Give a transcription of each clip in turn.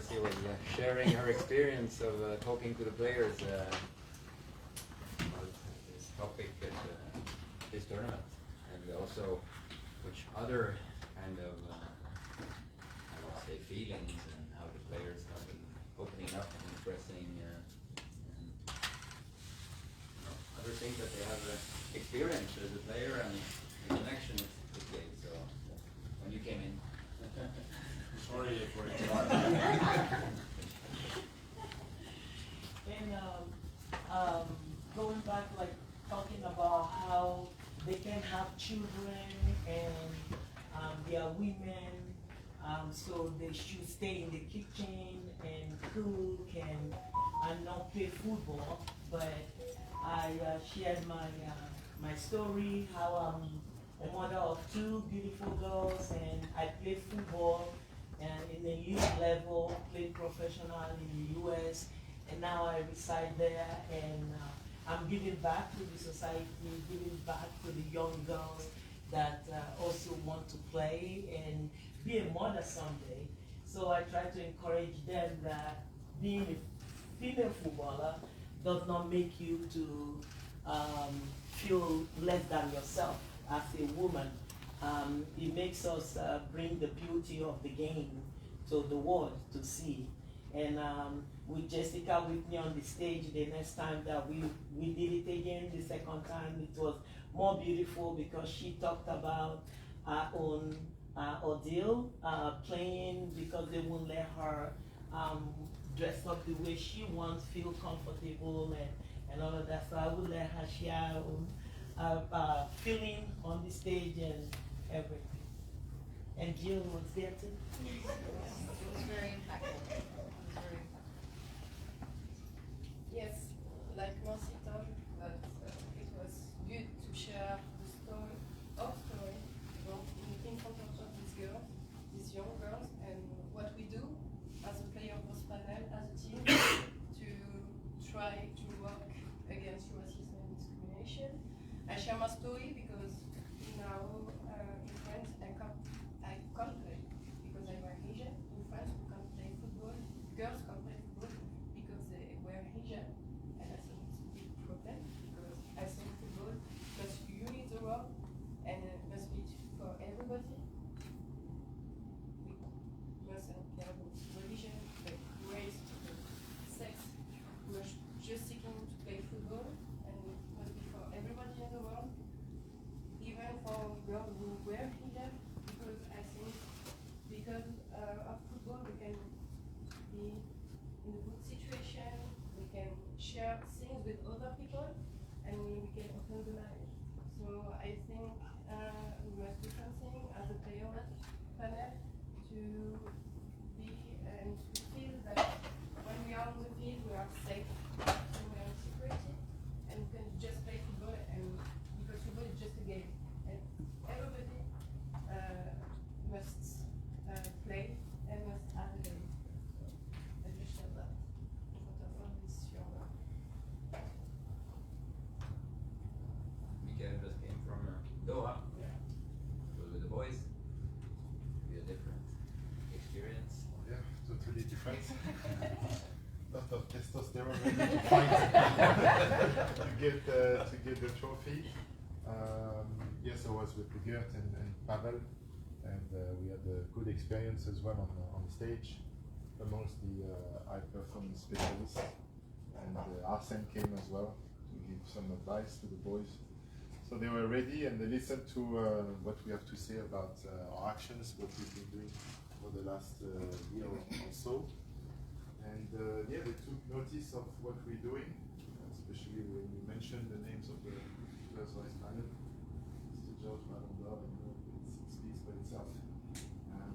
she was sharing her experience of talking to the players about this topic at this tournament, and also which other kind of I would say feelings and how the players have been opening up and expressing other things that they have experienced as a player and the connection with the game. So when you came in. Sorry for interrupting. And going back, like talking about how they can have children and they are women, so they should stay in the kitchen and cook and not play football. But I shared my story, how I'm a mother of two beautiful girls, and I played football and in the youth level, played professional in the US, and now I reside there, and I'm giving back to the society, giving back to the young girls that also want to play and be a mother someday. So I try to encourage them that being a female footballer does not make you to feel less than yourself as a woman. It makes us bring the beauty of the game to the world to see. And with Jessica with me on the stage, the next time that we did it again, the second time, it was more beautiful because she talked about her own ordeal, playing because they won't let her dress up the way she wants, feel comfortable and all of that. So I would let her share her own feeling on the stage and everything. And Jill was there too. It was very impactful. Yes, like Nancy told, but it was good to share the story, our story, in front of these girls, these young girls, and what we do as a player of this panel, as a team, to try to work against racism and discrimination. I share my story because now in France I can't play because I wear hijab. In France we can't play football. Girls can't play football because they wear hijab, and I think it's a big problem because I think football must unite the world and must be for everybody. We mustn't care about religion, but race, sex. We are just seeking to play football, and it must be for everybody in the world, even for girls who wear hijab, because I think because of football we can be in a good situation, we can share things with other people, and we can open the marriage. So I think we must do something as a player panel to be and to feel that when we are on the field we are safe and we are in security, and we can just play football, and because football is just a game, and everybody must play and must have a game. I just share that in front of all these young girls. Mikael just came from Doha. Yeah. So with the boys, be a different experience. Yeah, totally different. Lot of testosterone ready to fight to get the trophy. Yes, I was with Gert and Pavel, and we had a good experience as well on stage amongst the high performance specialists. And Arsene came as well to give some advice to the boys. So they were ready and they listened to what we have to say about our actions, what we've been doing for the last year or so. And yeah, they took notice of what we're doing, especially when you mentioned the names of the first vice panel, Mr. George Malondor, it speaks by itself.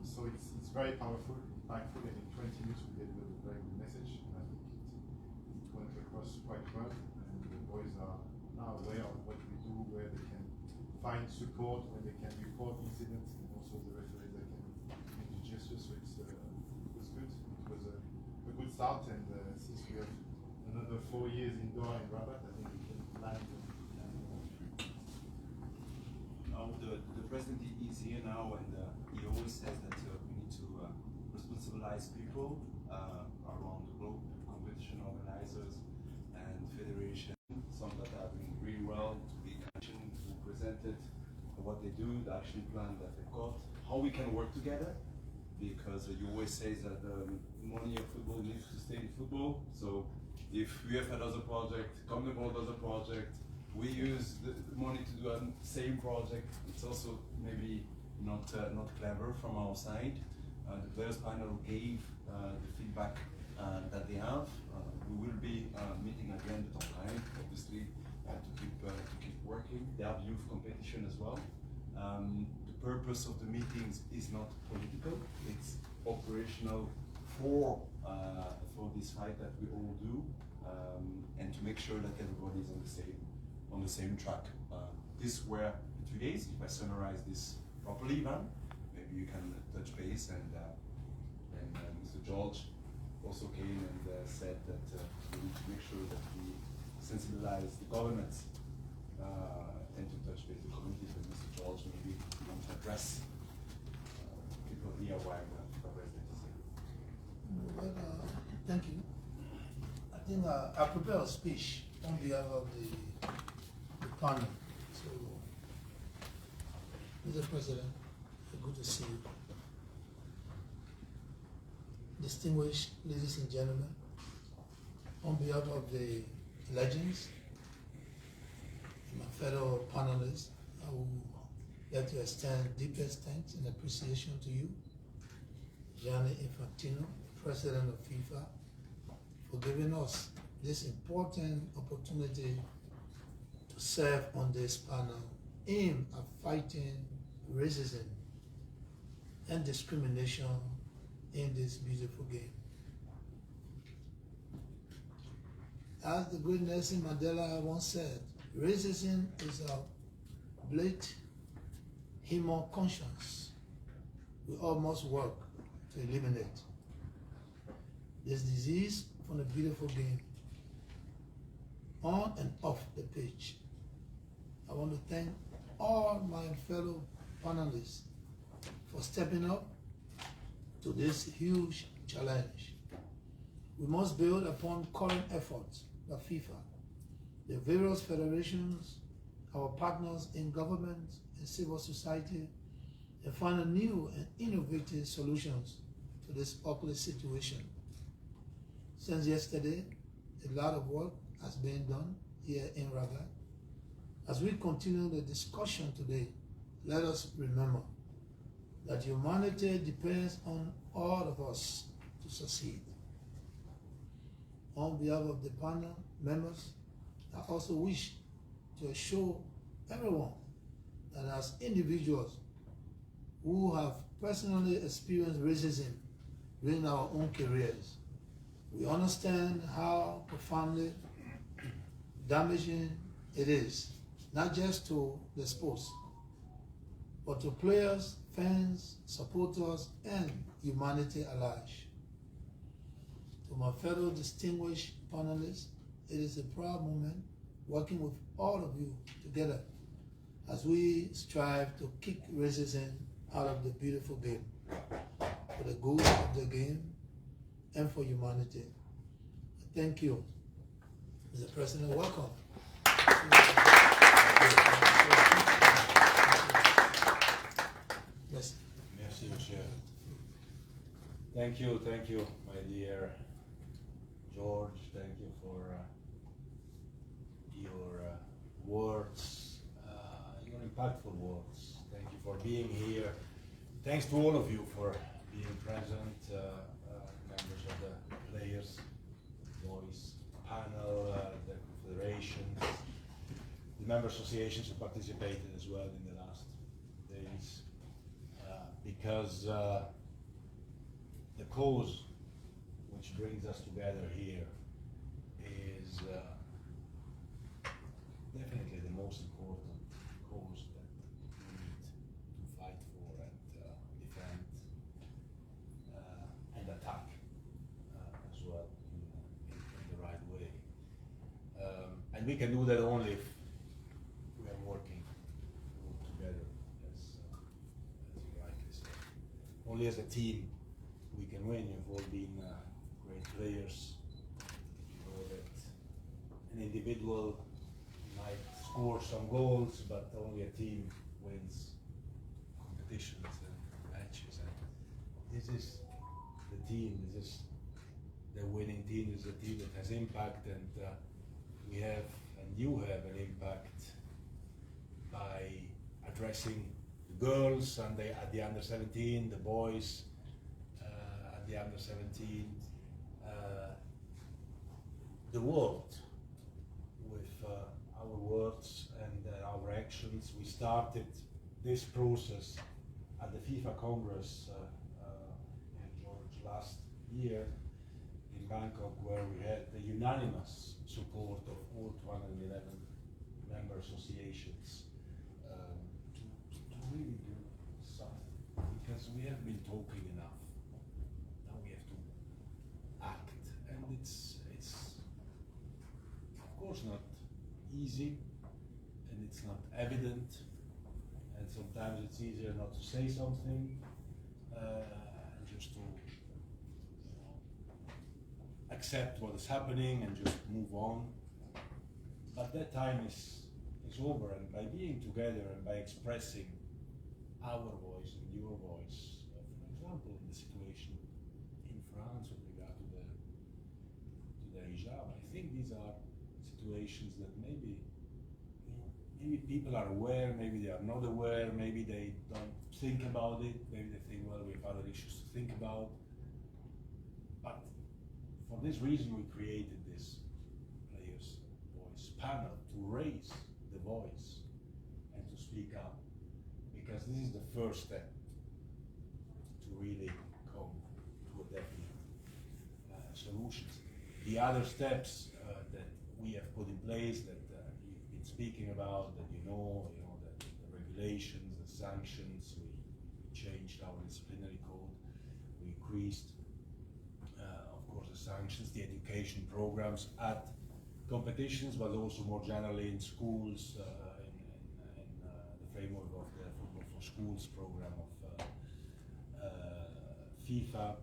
So it's very powerful, impactful, and in 20 minutes we delivered a very good message. And I think it went across quite well, and the boys are now aware of what we do, where they can find support, when they can report incidents, and also the referees that can make the gestures. So it was good. It was a good start, and since we have another 4 years in Doha and Rabat, I think we can land. Now the president is here now, and he always says that we need to responsibilize people. around the globe, competition organizers and federation, some that are doing really well, big action, who presented what they do, the action plan that they've got, how we can work together, because you always say that the money of football needs to stay in football. So if UEFA does a project, CONMEBOL does a project, we use the money to do a same project. It's also maybe not clever from our side. The players panel gave the feedback that they have. We will be meeting again online, obviously, to keep working. They have youth competition as well. The purpose of the meetings is not political; it's operational for this fight that we all do, and to make sure that everybody is on the same track. These were 2 days. If I summarize this properly, Ivan, maybe you can touch base. And Mr. George also came and said that we need to make sure that we sensibilize the governments and to touch base the communities. And Mr. George, maybe you want to address people here while the president is here. Well, thank you. I think I prepared a speech on behalf of the panel. So, Mr. President, good to see you. Distinguished ladies and gentlemen, on behalf of the legends, my fellow panelists, I would like to extend deepest thanks and appreciation to you, Gianni Infantino, President of FIFA, for giving us this important opportunity to serve on this panel aimed at fighting racism and discrimination in this beautiful game. As the great Nelson Mandela once said, racism is a blight human conscience we all must work to eliminate. This disease from the beautiful game, on and off the pitch. I want to thank all my fellow panelists for stepping up to this huge challenge. We must build upon current efforts by FIFA, the various federations, our partners in government and civil society, and find new and innovative solutions to this ugly situation. Since yesterday, a lot of work has been done here in Rabat. As we continue the discussion today, let us remember that humanity depends on all of us to succeed. On behalf of the panel members, I also wish to assure everyone that as individuals who have personally experienced racism during our own careers, we understand how profoundly damaging it is, not just to the sports, but to players, fans, supporters, and humanity at large. To my fellow distinguished panelists, it is a proud moment working with all of you together as we strive to kick racism out of the beautiful game, for the good of the game and for humanity. Thank you. Mr. President, welcome. Yes. Merci, Monsieur. Thank you, my dear George. Thank you for your words, your impactful words. Thank you for being here. Thanks to all of you for being present, members of the players, voice panel, the confederations, the member associations who participated as well in the last days, because the cause which brings us together here is definitely the most important cause that we need to fight for and defend and attack as well in the right way. And we can do that only if we are working together, as you rightly said. Only as a team we can win. You've all been great players. You know that an individual might score some goals, but only a team wins competitions and matches. And this is the team. This is the winning team. This is a team that has impact, and we have, and you have an impact by addressing the girls and at the under 17, the boys at the under 17, the world with our words and our actions. We started this process at the FIFA Congress in George last year in Bangkok, where we had the unanimous support of all 211 member associations to really do something, because we have been talking enough. Now we have to act, and it's of course not easy, and it's not evident, and sometimes it's easier not to say something and just to accept what is happening and just move on. But that time is over, and by being together and by expressing our voice and your voice, for example, in the situation in France with regard to the hijab, I think these are situations that maybe people are aware, maybe they are not aware, maybe they don't think about it, maybe they think, well, we have other issues to think about. But for this reason, we created this Players' Voice panel to raise the voice and to speak up, because this is the first step to really come to a definite solutions. The other steps that we have put in place, that you've been speaking about, that you know that the regulations, the sanctions, we changed our disciplinary code, we increased, of course, the sanctions, the education programs at competitions, but also more generally in schools, in the framework of the Football for Schools program of FIFA.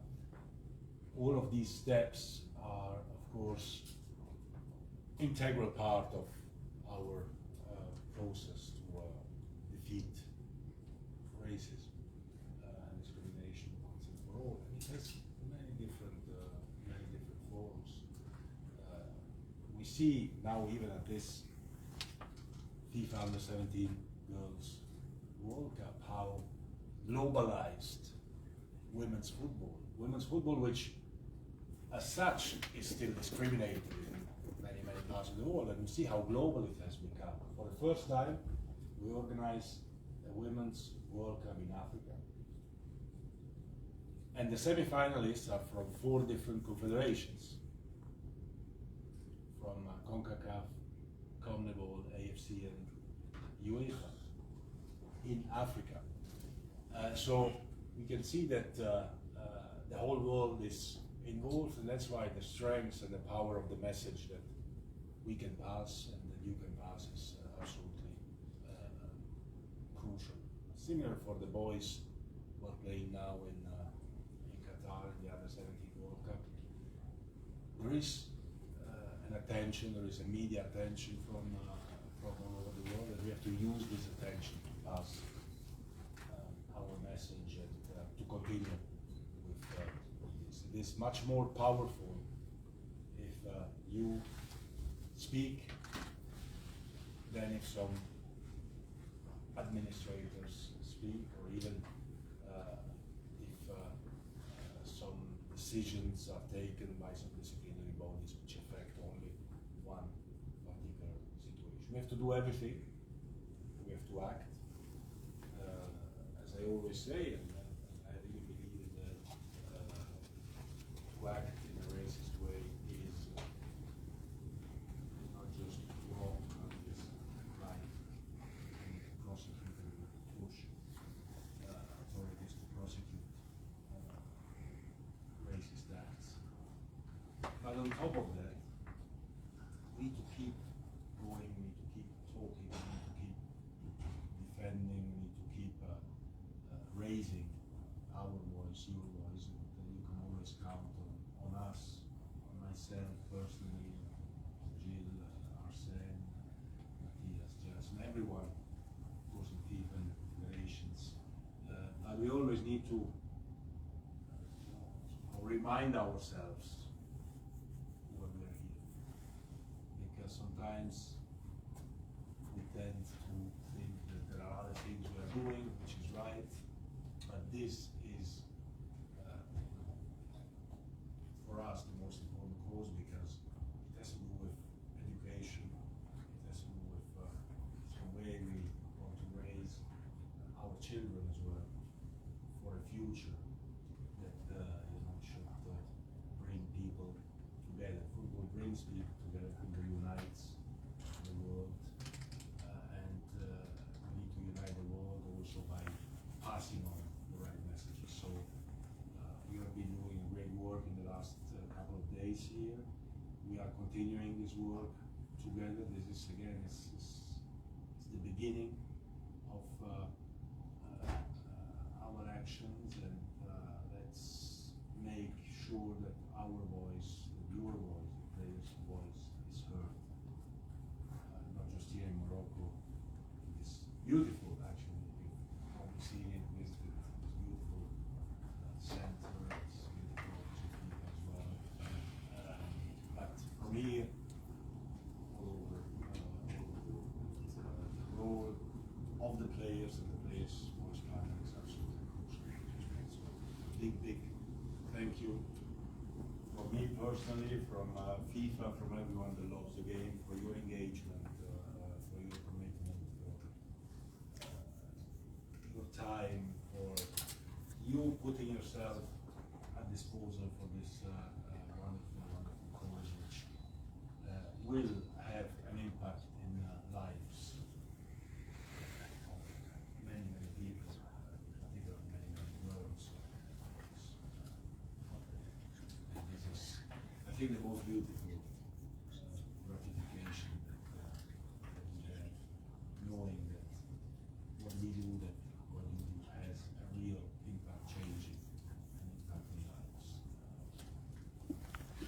All of these steps are, of course, integral part of our process to defeat racism and discrimination once and for all. And it has many different forms. We see now, even at this FIFA Under 17 Girls World Cup, how globalized women's football, which as such is still discriminated in many parts of the world, and we see how global it has become. For the first time, we organize a Women's World Cup in Africa. And the semi-finalists are from 4 different confederations, from CONCACAF, CONMEBOL, AFC, and UEFA in Africa. So we can see that the whole world is involved, and that's why the strength and the power of the message that we can pass and that you can pass is absolutely crucial. Similar for the boys who are playing now in Qatar in the Under 17 World Cup. There is an attention, there is a media attention from all over the world, and we have to use this attention to pass our message and to continue with this. It is much more powerful if you speak than if some administrators speak, or even if some decisions are taken by some disciplinary bodies which affect only one particular situation. We have to do everything. We have to act. As I always say, and I really believe in that, to act in a racist way is not just wrong, but it's right. We need to prosecute and push authorities to prosecute racist acts. But on top of that, we need to keep going, we need to keep talking, we need to keep defending, we need to keep raising our voice, your voice, and you can always count on us we always need to remind ourselves why we are here. Because sometimes we tend to think that there are other things we are doing, which is right, but this is for us the most important cause, because it has to do with education, it has to do with the way we want to raise our children as well for a future that should bring people together. Football brings people together, football unites the world, and we need to unite the world also by passing on the right messages. So we have been doing great work in the last couple of days here. We are continuing this work together. This is again, it's the beginning of our actions, and let's make sure that our voice, that your voice, the players' voice is heard, not just here in Morocco. It is beautiful, actually. You've probably seen it, visited this beautiful center. It's beautiful as well. But from here, all over the role of the players and the players' voice panel is absolutely crucial. So big thank you from me personally, from FIFA, from everyone that loves the game, for your engagement, for your commitment, for your time, for you putting yourself at disposal for this wonderful cause, which will have an impact in lives of many people, particularly many girls. And this is, I think, the most beautiful gratification that we have, knowing that what we do, has a real impact, changing and impacting lives.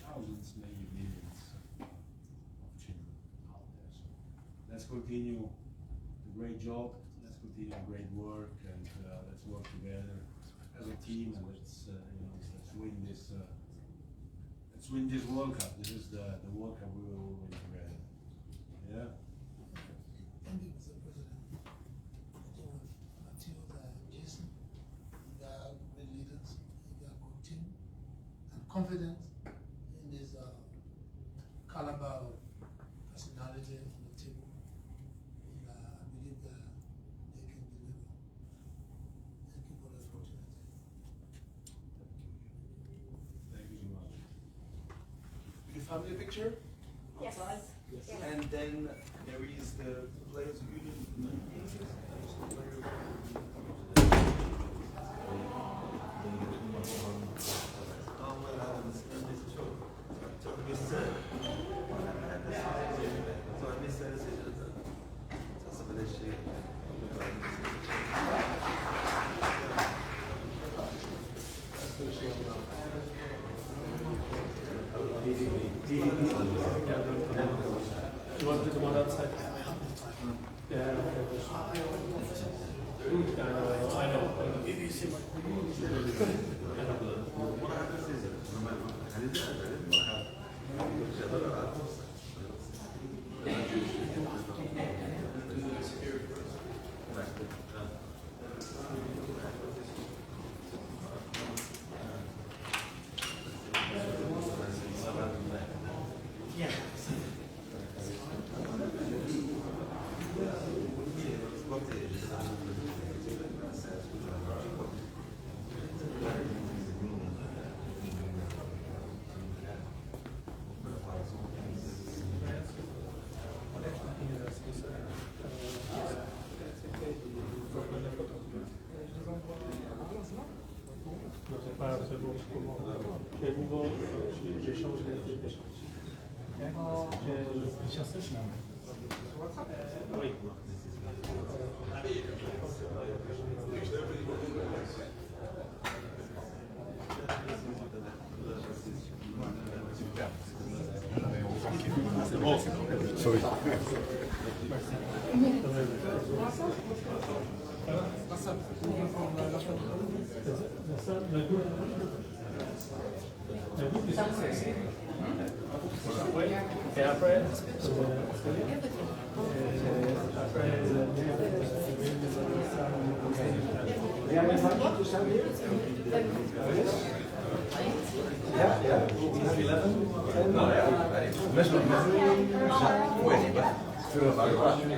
Thousands, maybe millions of children out there. So let's continue the great job, let's continue great work, and let's work together as a team, and let's win this. Let's win this World Cup. This is the World Cup we will win together. Yeah. Thank you, Mr. President. Matilda and Jason, they are great leaders, they are good team, and confident in this caliber of personality on the table. And I believe that they can deliver. Thank you for the opportunity. Thank you so much. The family picture Yes. outside, Yes. and then there is the players' union. You want to do the one outside? Yeah, I know. Sorry. Ça, la goutte. La goutte, c'est ça. Oui. Et après,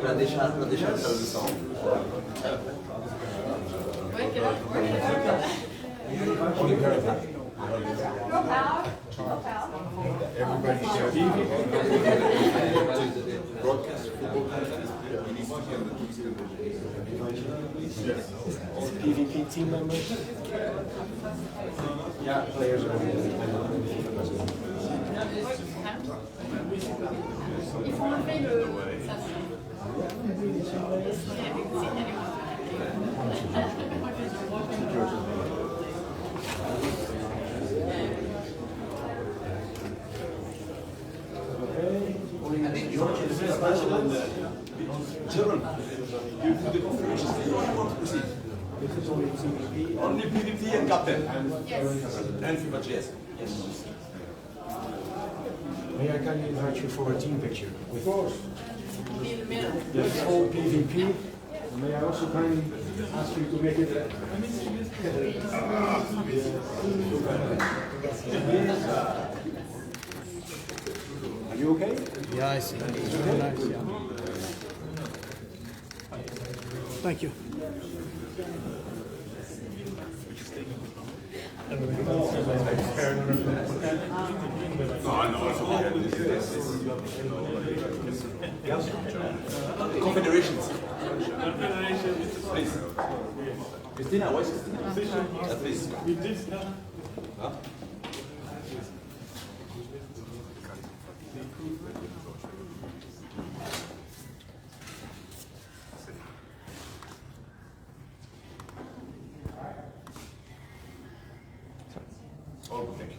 La décharge de sang. Ouais, quelle heure? Everybody Broadcast football. PvP team members. Yeah, players are Il faut enlever le. Ça, Children, you do the configuration. You only want to proceed. Only PvP and captain. And FIFA GS. Yes. May I kindly invite you for a team picture? Of course. be in the middle. The full PvP. May I also kindly ask you to make it Are you okay? Yeah, I see. Very nice. Yeah. Thank you. Confederations. Please. Christina, why is Christina? Please. Huh? Oh, thank you.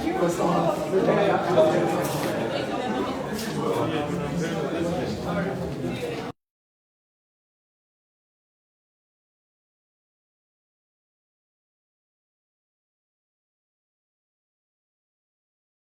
You were